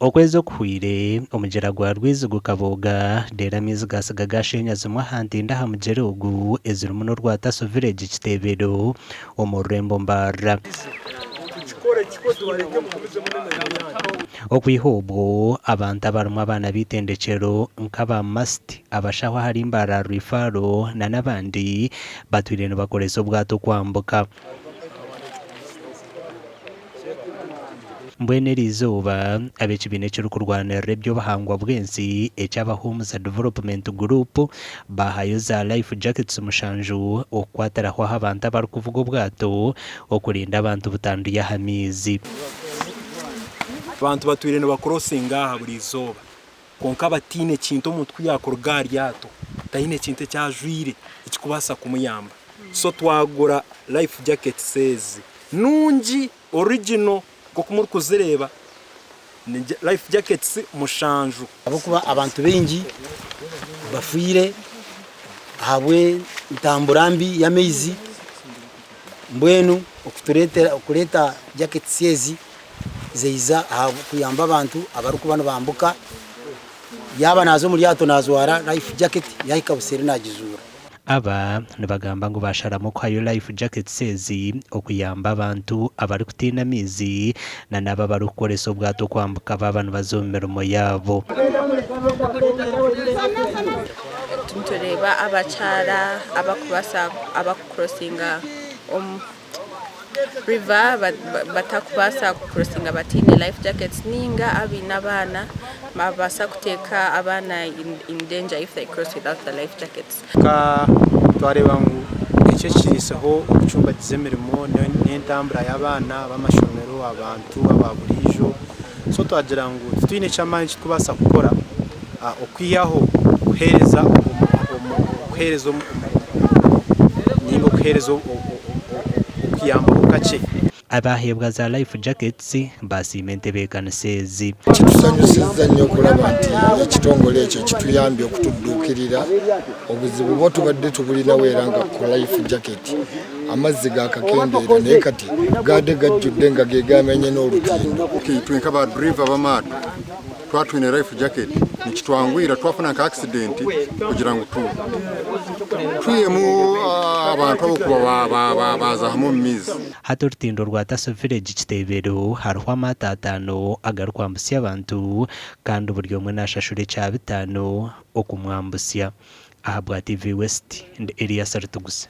Okwezi okuhwire omugyera gwa Rwizi gukaboga dera amaizi gasiga gashenyazimwe ahantu ndaha mugyera ogu ezirimu n'orwataso village Kitebero omu rurembo Mbarara. Okwiha obwo abantu abarimu abaana b'itendekero nk'aba masiti abashaho ahari Mbarara Rwifaro n'abandi batwire nibakoresa obwato kwambuka. Mbwene rizoba ab'ekibiina ekirikurwanirira eby'obuhangwa bw'ensi eky'aba Homes Development Group bahayo za life jackets mushanju okukwatiraho abantu abarikuvuga obwato okurinda abantu butanduye aha maizi. Abantu batwire nibakorosinga aha buri izooba konka batiine kintu omuntu yakuruga aha ryato taine kintu ekyajwire ekikubasa kumuyamba, so twagura life jackets ezi nungi original koko muri kuzireba life jackets mushanju abokuba abantu bengi bafuire habwe ntamburambi y'amaizi mbwenu okuleta jackets ezi zeiza kuyamba abantu abarikuba bambuka yaba nazo muri yato nazwara life jacket yahika buseri nagizura. Aba nibagamba ngo basharamu kwayo life jackets ezi okuyamba abantu abari kutina amaizi na naba bari kukoresa obwato kwambuka baba nibaza mu mirimo yabo. Tureba abakyara abakukrosinga river batakubasa kukrosinga batine life jackets ninga abina abana mabasa kuteka abana in danger if they cross without the life jackets. Twareba ngo icyo kiriseho icyumba kizemirimo n'entambura y'abana b'amashomero abantu ababurijo, so twagira ngo twine cyamanye kitubasa gukora okwiyaho kuhereza okuyamba okache abahebwa za life jackets basimente bekanisezi kitusanyusiza nnyo okulaba nti ekitongole ekyo kituyambye okutudduukirira obuzibu bwo tubadde tubulinawo era nga ku life jacket amazzi gakakendeera naye kati gadde gajjudde nga ge gamenye n'olutindo. Twenka ba driver b'amaato twatwine life jacket nikitwangwira twafuna ka accident kugira ngo tuyemu abantu abokuba baza hamu mizi. Hati orutindo rwa Taso village Kitebero hariho amaato 5 agarukwambusya abantu kandi buri omwe nashashure cya 5 okumwambusya. Aha bwa TV West ndi Elias Artugusa.